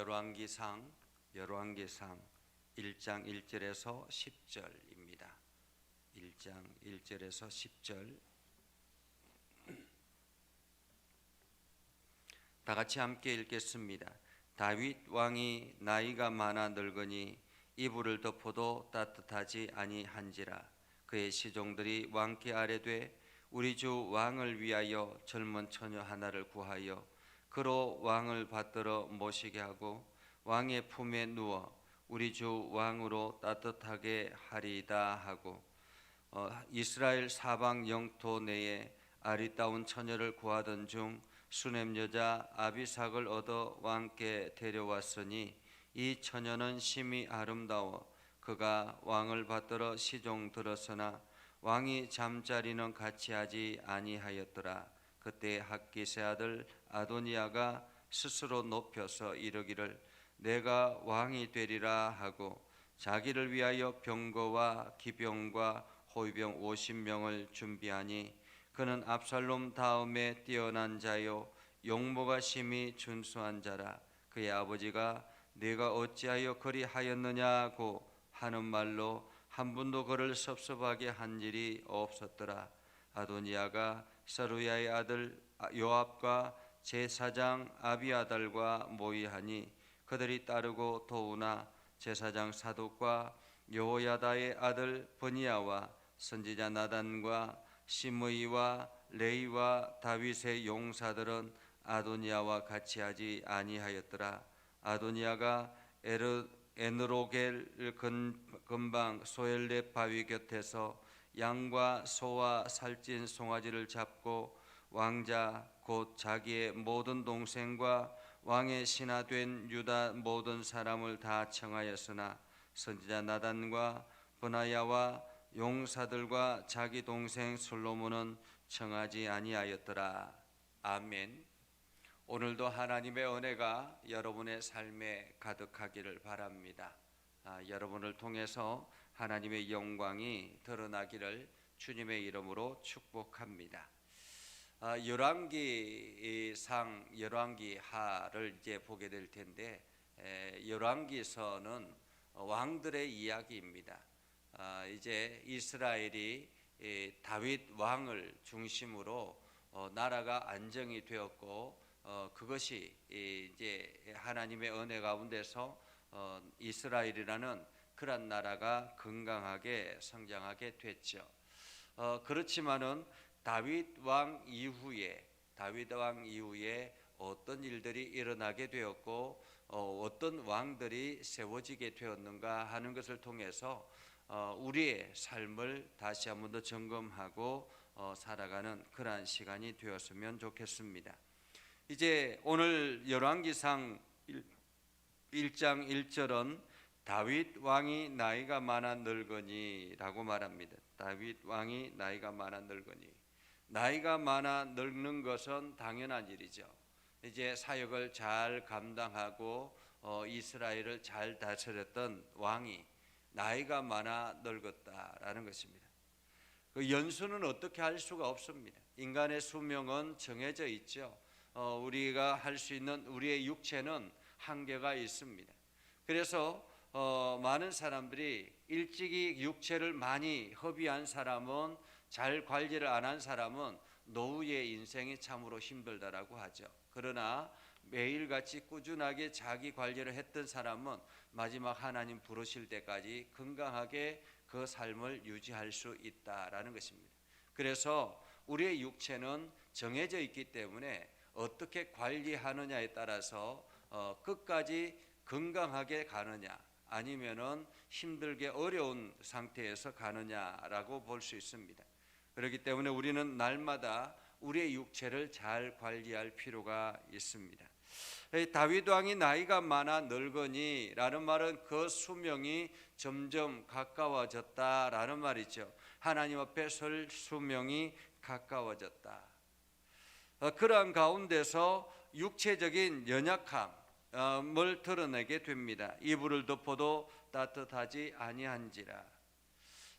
열왕기상 1장 1절에서 10절입니다. 1장 1절에서 10절 다 같이 함께 읽겠습니다. 다윗 왕이 나이가 많아 늙으니 이불을 덮어도 따뜻하지 아니한지라. 그의 시종들이 왕께 아뢰되 우리 주 왕을 위하여 젊은 처녀 하나를 구하여 그로 왕을 받들어 모시게 하고 왕의 품에 누워 우리 주 왕으로 따뜻하게 하리이다 하고 이스라엘 사방 영토 내에 아리따운 처녀를 구하던 중 수넴 여자 아비삭을 얻어 왕께 데려왔으니 이 처녀는 심히 아름다워 그가 왕을 받들어 시종 들었으나 왕이 잠자리는 같이 하지 아니하였더라. 그때 학기세 아들 아도니아가 스스로 높여서 이르기를 내가 왕이 되리라 하고 자기를 위하여 병거와 기병과 호위병 50명을 준비하니 그는 압살롬 다음에 뛰어난 자요 용모가 심히 준수한 자라. 그의 아버지가 네가 어찌하여 그리하였느냐고 하는 말로 한 분도 그를 섭섭하게 한 일이 없었더라. 아도니아가 서루야의 아들 요압과 제사장 아비아달과 모의하니 그들이 따르고 도우나 제사장 사독과 여호야다의 아들 버니야와 선지자 나단과 시므이와 레이와 다윗의 용사들은 아도니아와 같이 하지 아니하였더라. 아도니아가 에느로겔 근방 소엘렙 바위 곁에서 양과 소와 살찐 송아지를 잡고 왕자 곧 자기의 모든 동생과 왕의 신하된 유다 모든 사람을 다 청하였으나 선지자 나단과 브나야와 용사들과 자기 동생 솔로몬은 청하지 아니하였더라. 아멘. 오늘도 하나님의 은혜가 여러분의 삶에 가득하기를 바랍니다. 여러분을 통해서 하나님의 영광이 드러나기를 주님의 이름으로 축복합니다. 열왕기상 열왕기하를 이제 보게 될 텐데 열왕기서는 왕들의 이야기입니다. 이제 이스라엘이 다윗 왕을 중심으로 나라가 안정이 되었고 그것이 이제 하나님의 은혜 가운데서 이스라엘이라는 그런 나라가 건강하게 성장하게 됐죠. 그렇지만은 다윗 왕 이후에 어떤 일들이 일어나게 되었고 어떤 왕들이 세워지게 되었는가 하는 것을 통해서 우리의 삶을 다시 한번 더 점검하고 살아가는 그러한 시간이 되었으면 좋겠습니다. 이제 오늘 열왕기상 1장 1절은 다윗 왕이 나이가 많아 늙으니라고 말합니다. 다윗 왕이 나이가 많아 늙으니. 나이가 많아 늙는 것은 당연한 일이죠. 이제 사역을 잘 감당하고 이스라엘을 잘 다스렸던 왕이 나이가 많아 늙었다라는 것입니다. 그 연수는 어떻게 할 수가 없습니다. 인간의 수명은 정해져 있죠. 우리가 할 수 있는 우리의 육체는 한계가 있습니다. 그래서 많은 사람들이 일찍이 육체를 많이 허비한 사람은 잘 관리를 안 한 사람은 노후의 인생이 참으로 힘들다라고 하죠. 그러나 매일같이 꾸준하게 자기 관리를 했던 사람은 마지막 하나님 부르실 때까지 건강하게 그 삶을 유지할 수 있다라는 것입니다. 그래서 우리의 육체는 정해져 있기 때문에 어떻게 관리하느냐에 따라서 끝까지 건강하게 가느냐 아니면은 힘들게 어려운 상태에서 가느냐라고 볼 수 있습니다. 그렇기 때문에 우리는 날마다 우리의 육체를 잘 관리할 필요가 있습니다. 다윗 왕이 나이가 많아 늙으니라는 말은 그 수명이 점점 가까워졌다라는 말이죠. 하나님 앞에 설 수명이 가까워졌다. 그러한 가운데서 육체적인 연약함을 드러내게 됩니다. 이불을 덮어도 따뜻하지 아니한지라.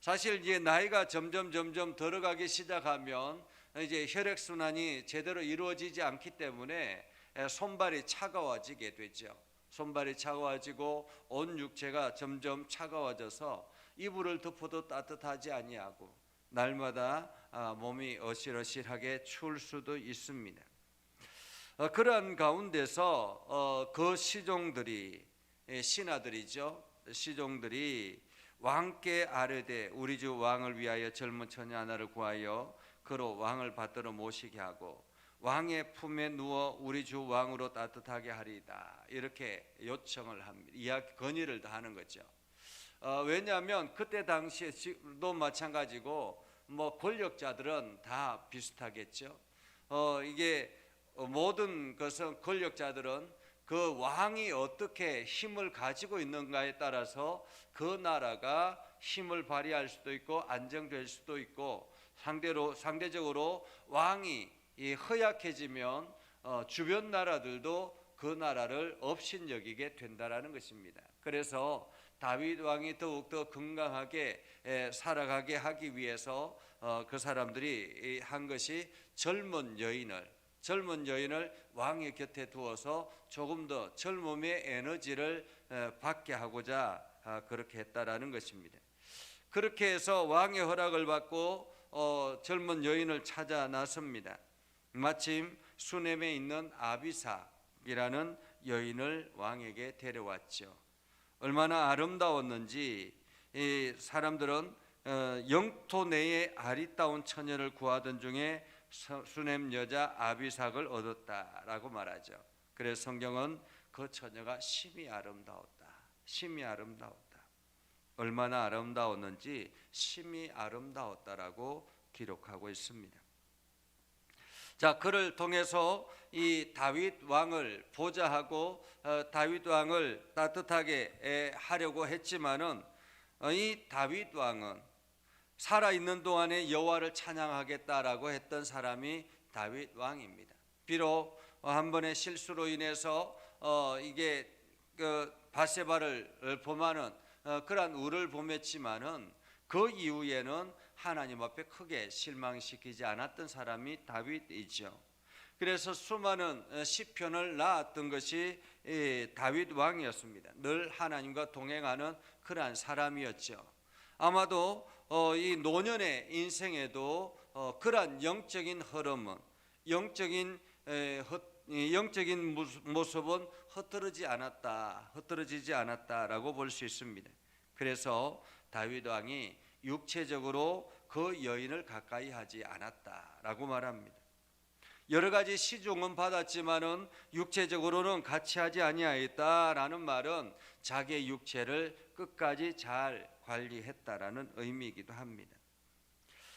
사실 이제 나이가 점점 들어가기 시작하면 이제 혈액순환이 제대로 이루어지지 않기 때문에 손발이 차가워지게 되죠. 손발이 차가워지고 온 육체가 점점 차가워져서 이불을 덮어도 따뜻하지 아니하고 날마다 몸이 어실어실하게 추울 수도 있습니다. 그러한 가운데서 그 시종들이, 신하들이죠, 시종들이 왕께 아뢰되 우리 주 왕을 위하여 젊은 처녀 하나를 구하여 그로 왕을 받들어 모시게 하고 왕의 품에 누워 우리 주 왕으로 따뜻하게 하리이다, 이렇게 요청을 합니다. 이야기 건의를 다 하는 거죠. 왜냐하면 그때 당시에도 마찬가지고 뭐 권력자들은 다 비슷하겠죠. 이게 모든 것은 권력자들은 그 왕이 어떻게 힘을 가지고 있는가에 따라서 그 나라가 힘을 발휘할 수도 있고 안정될 수도 있고, 상대적으로 왕이 허약해지면 주변 나라들도 그 나라를 업신여기게 된다라는 것입니다. 그래서 다윗 왕이 더욱더 건강하게 살아가게 하기 위해서 그 사람들이 한 것이 젊은 여인을 왕의 곁에 두어서 조금 더 젊음의 에너지를 받게 하고자 그렇게 했다라는 것입니다. 그렇게 해서 왕의 허락을 받고 젊은 여인을 찾아 나섭니다. 마침 수넴에 있는 아비삭이라는 여인을 왕에게 데려왔죠. 얼마나 아름다웠는지 이 사람들은 영토 내에 아리따운 처녀를 구하던 중에 수넴 여자 아비삭을 얻었다라고 말하죠. 그래서 성경은 그 처녀가 심히 아름다웠다, 심히 아름다웠다, 얼마나 아름다웠는지 심히 아름다웠다라고 기록하고 있습니다. 자, 그를 통해서 이 다윗 왕을 보좌하고 다윗 왕을 따뜻하게 하려고 했지만은 이 다윗 왕은 살아있는 동안에 여호와를 찬양하겠다라고 했던 사람이 다윗 왕입니다. 비록 한 번의 실수로 인해서 이게 바세바를 범하는 그러한 우를 범했지만은 그 이후에는 하나님 앞에 크게 실망시키지 않았던 사람이 다윗이죠. 그래서 수많은 시편을 낳았던 것이 다윗 왕이었습니다. 늘 하나님과 동행하는 그러한 사람이었죠. 아마도 이 노년의 인생에도 그러한 영적인 흐름은, 영적인 모습은 흩어지지 않았다라고 볼 수 있습니다. 그래서 다윗 왕이 육체적으로 그 여인을 가까이 하지 않았다라고 말합니다. 여러 가지 시종은 받았지만은 육체적으로는 같이 하지 아니하였다라는 말은 자기의 육체를 끝까지 잘 관리했다라는 의미이기도 합니다.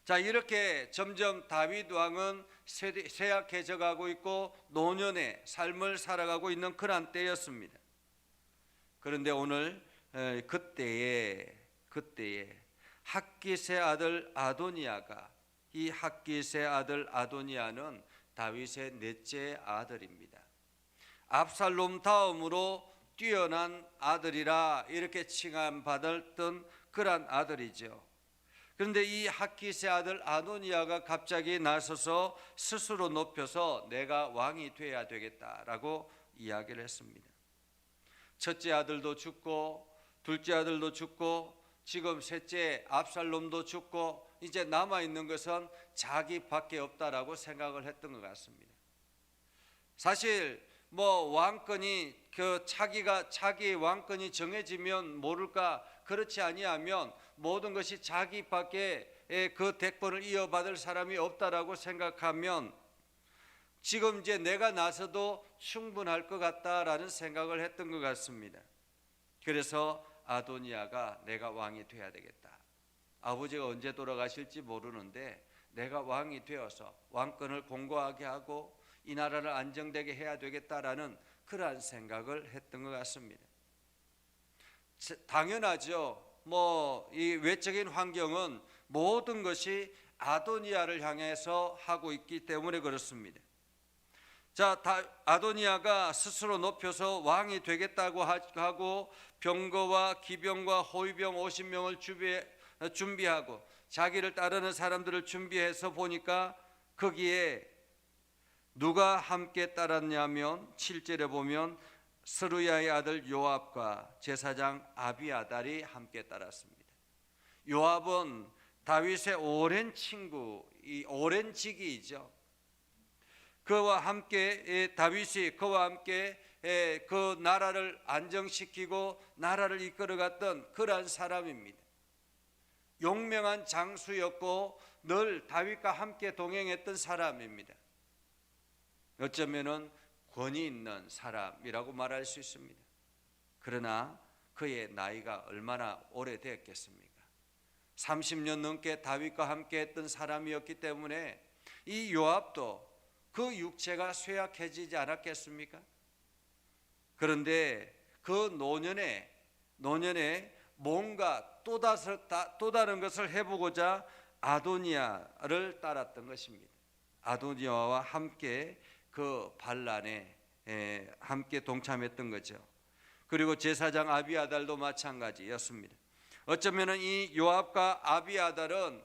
자, 이렇게 점점 다윗 왕은 쇠약해져 가고 있고 노년의 삶을 살아가고 있는 그런 때였습니다. 그런데 오늘 그때에 핫깃의 아들 아도니아가, 이 핫깃의 아들 아도니아는 다윗의 넷째 아들입니다. 압살롬 다음으로 뛰어난 아들이라 이렇게 칭함받았던 그런 아들이죠. 그런데 이 핫깃의 아들 아도니아가 갑자기 나서서 스스로 높여서 내가 왕이 돼야 되겠다라고 이야기를 했습니다. 첫째 아들도 죽고 둘째 아들도 죽고 지금 셋째 압살롬도 죽고 이제 남아있는 것은 자기밖에 없다라고 생각을 했던 것 같습니다. 사실 왕권이 자기의 왕권이 정해지면 모를까, 그렇지 아니하면 모든 것이 자기밖에 그 대권을 이어받을 사람이 없다라고 생각하면 지금 이제 내가 나서도 충분할 것 같다라는 생각을 했던 것 같습니다. 그래서 아도니아가 내가 왕이 돼야 되겠다. 아버지가 언제 돌아가실지 모르는데 내가 왕이 되어서 왕권을 공고하게 하고 이 나라를 안정되게 해야 되겠다라는 그러한 생각을 했던 것 같습니다. 당연하죠. 이 외적인 환경은 모든 것이 아도니아를 향해서 하고 있기 때문에 그렇습니다. 자, 아도니아가 스스로 높여서 왕이 되겠다고 하고 병거와 기병과 호위병 50명을 준비하고 자기를 따르는 사람들을 준비해서 보니까 거기에 누가 함께 따랐냐면 7절에 보면 스루야의 아들 요압과 제사장 아비아달이 함께 따랐습니다. 요압은 다윗의 오랜 친구, 이 오랜 직이죠. 그와 함께 다윗이 그와 함께 그 나라를 안정시키고 나라를 이끌어갔던 그러한 사람입니다. 용맹한 장수였고 늘 다윗과 함께 동행했던 사람입니다. 어쩌면은 권위 있는 사람이라고 말할 수 있습니다. 그러나 그의 나이가 얼마나 오래되었겠습니까? 30년 넘게 다윗과 함께 했던 사람이었기 때문에 이 요압도 그 육체가 쇠약해지지 않았겠습니까? 그런데 그 노년에 뭔가 또 다른 것을 해보고자 아도니아를 따랐던 것입니다. 아도니아와 함께 그 반란에 함께 동참했던 거죠. 그리고 제사장 아비아달도 마찬가지였습니다. 어쩌면 이 요압과 아비아달은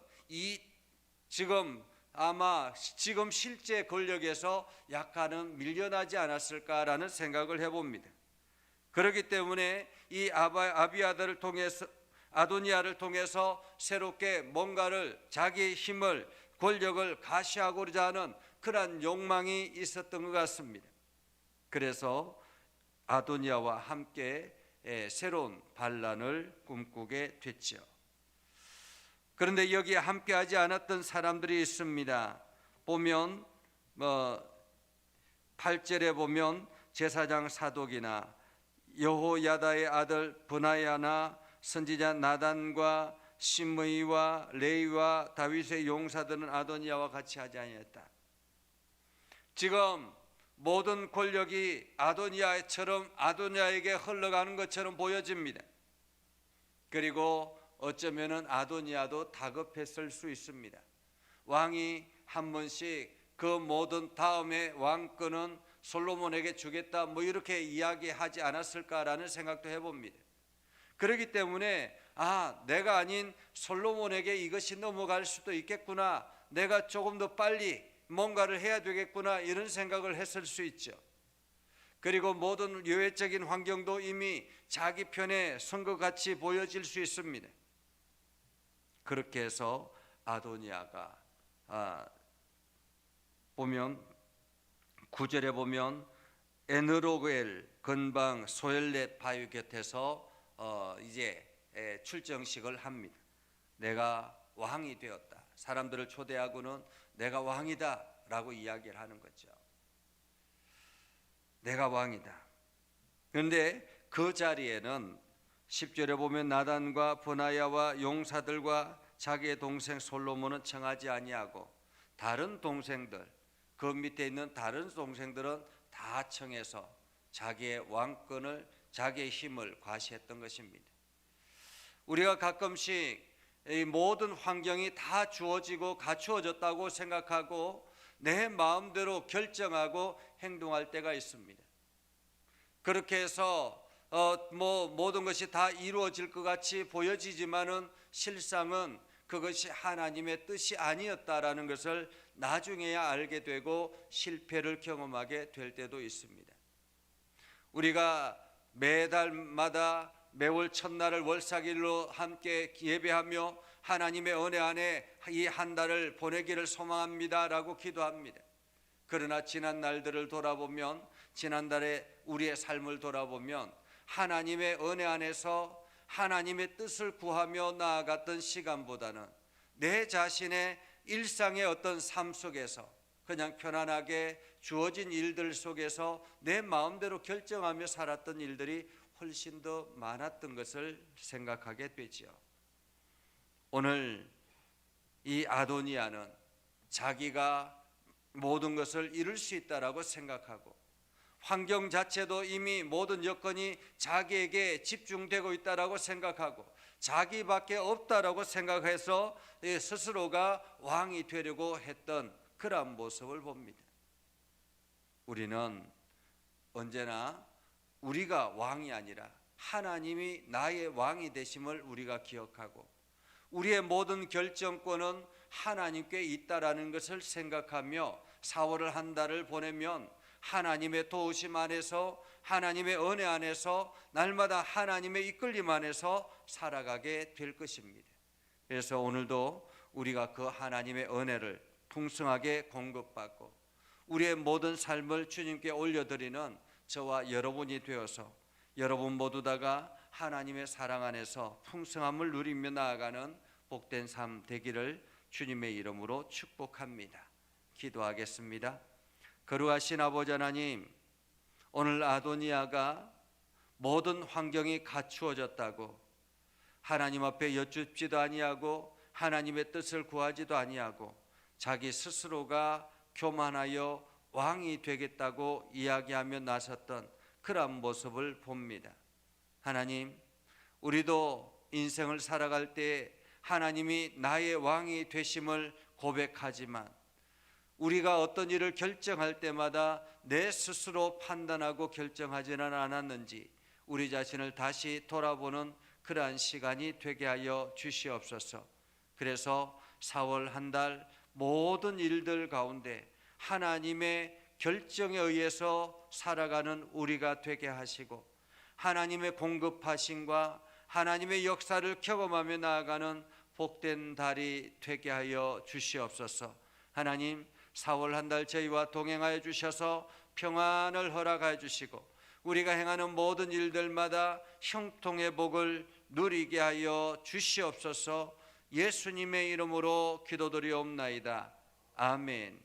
지금 실제 권력에서 약간은 밀려나지 않았을까라는 생각을 해봅니다. 그렇기 때문에 이 아비아달을 통해서 아도니아를 통해서 새롭게 뭔가를 자기의 힘을 권력을 가시하고자 하는 그러한 욕망이 있었던 것 같습니다. 그래서 아도니아와 함께 새로운 반란을 꿈꾸게 됐죠. 그런데 여기에 함께하지 않았던 사람들이 있습니다. 보면 8절에 보면 제사장 사독이나 여호야다의 아들 브나야나 선지자 나단과 시므이와 레위와 다윗의 용사들은 아도니아와 같이 하지 아니했다. 지금 모든 권력이 아도니아에게 흘러가는 것처럼 보여집니다. 그리고 어쩌면은 아도니아도 다급했을 수 있습니다. 왕이 한 번씩 그 모든 다음에 왕권은 솔로몬에게 주겠다 이렇게 이야기하지 않았을까라는 생각도 해봅니다. 그렇기 때문에 내가 아닌 솔로몬에게 이것이 넘어갈 수도 있겠구나, 내가 조금 더 빨리 뭔가를 해야 되겠구나, 이런 생각을 했을 수 있죠. 그리고 모든 예외적인 환경도 이미 자기 편에 선 것 같이 보여질 수 있습니다. 그렇게 해서 아도니아가 보면 9절에 보면 에느로겔 근방 소엘렛 바위 곁에서 이제 출정식을 합니다. 내가 왕이 되었다. 사람들을 초대하고는 내가 왕이다 라고 이야기를 하는 거죠. 내가 왕이다. 그런데 그 자리에는 10절에 보면 나단과 브나야와 용사들과 자기의 동생 솔로몬은 청하지 아니하고 다른 동생들, 그 밑에 있는 다른 동생들은 다 청해서 자기의 왕권을, 자기의 힘을 과시했던 것입니다. 우리가 가끔씩 이 모든 환경이 다 주어지고 갖추어졌다고 생각하고 내 마음대로 결정하고 행동할 때가 있습니다. 그렇게 해서 모든 것이 다 이루어질 것 같이 보여지지만은 실상은 그것이 하나님의 뜻이 아니었다라는 것을 나중에야 알게 되고 실패를 경험하게 될 때도 있습니다. 우리가 매달마다 매월 첫날을 월삭일로 함께 예배하며 하나님의 은혜 안에 이 한 달을 보내기를 소망합니다라고 기도합니다. 그러나 지난 날들을 돌아보면, 지난달에 우리의 삶을 돌아보면 하나님의 은혜 안에서 하나님의 뜻을 구하며 나아갔던 시간보다는 내 자신의 일상의 어떤 삶 속에서 그냥 편안하게 주어진 일들 속에서 내 마음대로 결정하며 살았던 일들이 훨씬 더 많았던 것을 생각하게 되지요. 오늘 이 아도니아는 자기가 모든 것을 이룰 수 있다라고 생각하고 환경 자체도 이미 모든 여건이 자기에게 집중되고 있다라고 생각하고 자기밖에 없다라고 생각해서 스스로가 왕이 되려고 했던 그런 모습을 봅니다. 우리는 언제나 우리가 왕이 아니라 하나님이 나의 왕이 되심을 우리가 기억하고 우리의 모든 결정권은 하나님께 있다라는 것을 생각하며 4월을 한 달을 보내면 하나님의 도우심 안에서 하나님의 은혜 안에서 날마다 하나님의 이끌림 안에서 살아가게 될 것입니다. 그래서 오늘도 우리가 그 하나님의 은혜를 풍성하게 공급받고 우리의 모든 삶을 주님께 올려드리는 저와 여러분이 되어서 여러분 모두 다가 하나님의 사랑 안에서 풍성함을 누리며 나아가는 복된 삶 되기를 주님의 이름으로 축복합니다. 기도하겠습니다. 거룩하신 아버지 하나님, 오늘 아도니아가 모든 환경이 갖추어졌다고 하나님 앞에 여쭙지도 아니하고 하나님의 뜻을 구하지도 아니하고 자기 스스로가 교만하여 왕이 되겠다고 이야기하며 나섰던 그러한 모습을 봅니다. 하나님, 우리도 인생을 살아갈 때 하나님이 나의 왕이 되심을 고백하지만 우리가 어떤 일을 결정할 때마다 내 스스로 판단하고 결정하지는 않았는지 우리 자신을 다시 돌아보는 그러한 시간이 되게 하여 주시옵소서. 그래서 4월 한 달 모든 일들 가운데 하나님의 결정에 의해서 살아가는 우리가 되게 하시고 하나님의 공급하심과 하나님의 역사를 경험하며 나아가는 복된 달이 되게 하여 주시옵소서. 하나님, 4월 한 달 저희와 동행하여 주셔서 평안을 허락하여 주시고 우리가 행하는 모든 일들마다 형통의 복을 누리게 하여 주시옵소서. 예수님의 이름으로 기도드리옵나이다. 아멘.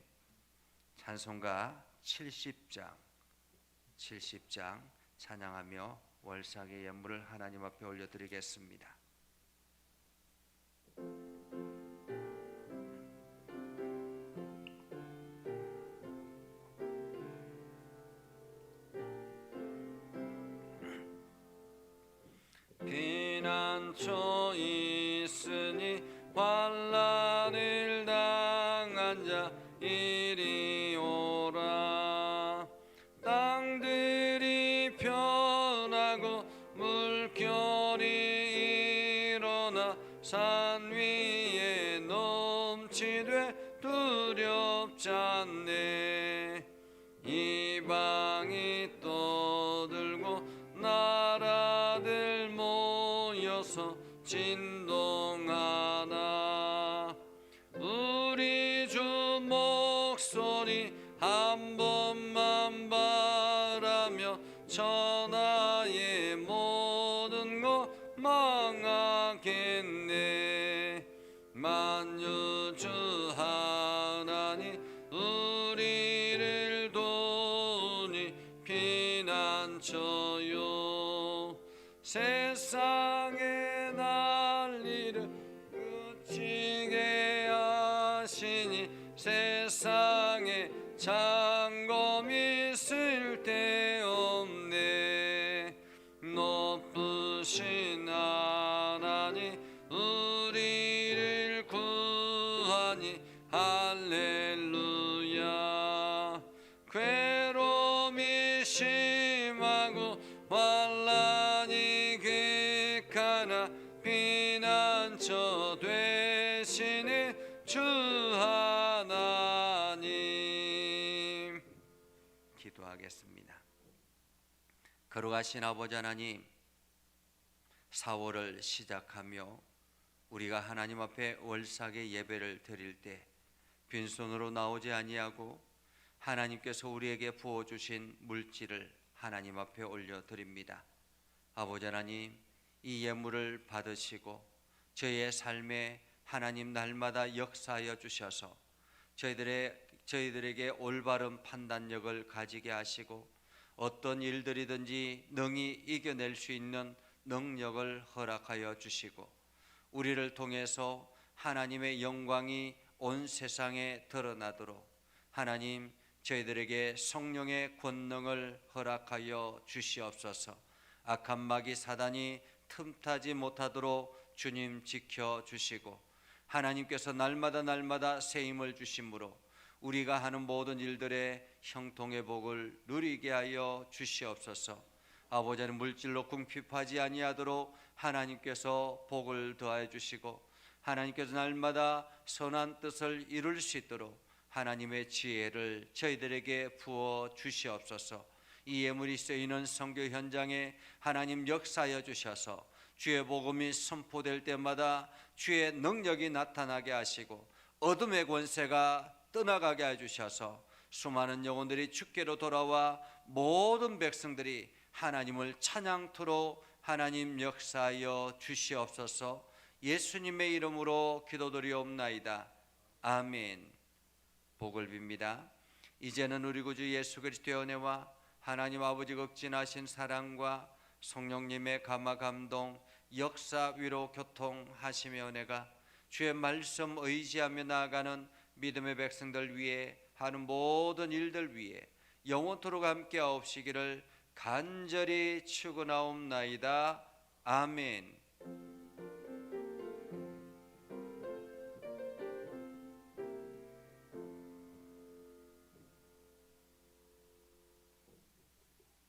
찬송가 70장 찬양하며 월삭의 예물을 하나님 앞에 올려드리겠습니다. 피난처 있으니 환난을 당한 자 이리 오라. 땅들이 변하고 물결이 일어나 산 위에 넘치되 두렵지 않네. 이방이 떠들고 나라들 모여서 진동하나. 우리 주 목소리 한 번만 바라며 천하의 모든 것 망하겠네. 만유주 하나님 우리를 도우니 피난처요. 세상의 난리를 그치게 하시니 세상에 장검이 쓸데없네. 높으신 하나님 우리를 구하니 할렐루야. 괴로움이 심하고 환난이 극하나 피난처 되시는 주 하나님. 기도하겠습니다. 거룩하신 아버지 하나님, 4월을 시작하며 우리가 하나님 앞에 월삭의 예배를 드릴 때 빈손으로 나오지 아니하고 하나님께서 우리에게 부어주신 물질을 하나님 앞에 올려드립니다. 아버지 하나님, 이 예물을 받으시고 저희의 삶에 하나님 날마다 역사하여 주셔서 저희들에게 올바른 판단력을 가지게 하시고 어떤 일들이든지 능히 이겨낼 수 있는 능력을 허락하여 주시고 우리를 통해서 하나님의 영광이 온 세상에 드러나도록 하나님 저희들에게 성령의 권능을 허락하여 주시옵소서. 악한 마귀 사단이 틈타지 못하도록 주님 지켜주시고 하나님께서 날마다 새 힘을 주심으로 우리가 하는 모든 일들의 형통의 복을 누리게 하여 주시옵소서. 아버지 하나님, 물질로 궁핍하지 아니하도록 하나님께서 복을 더하여 주시고 하나님께서 날마다 선한 뜻을 이룰 수 있도록 하나님의 지혜를 저희들에게 부어 주시옵소서. 이 예물이 쓰이는 선교 현장에 하나님 역사하여 주셔서 주의 복음이 선포될 때마다 주의 능력이 나타나게 하시고 어둠의 권세가 떠나가게 해주셔서 수많은 영혼들이 주께로 돌아와 모든 백성들이 하나님을 찬양토록 하나님 역사하여 주시옵소서. 예수님의 이름으로 기도드리옵나이다. 아멘. 복을 빕니다. 이제는 우리 구주 예수 그리스도의 은혜와 하나님 아버지 극진하신 사랑과 성령님의 감화 감동 역사 위로 교통하심의 은혜가 주의 말씀 의지하며 나아가는 믿음의 백성들 위해 하는 모든 일들 위해 영원토록 함께하옵시기를 간절히 축원하옵나이다. 아멘.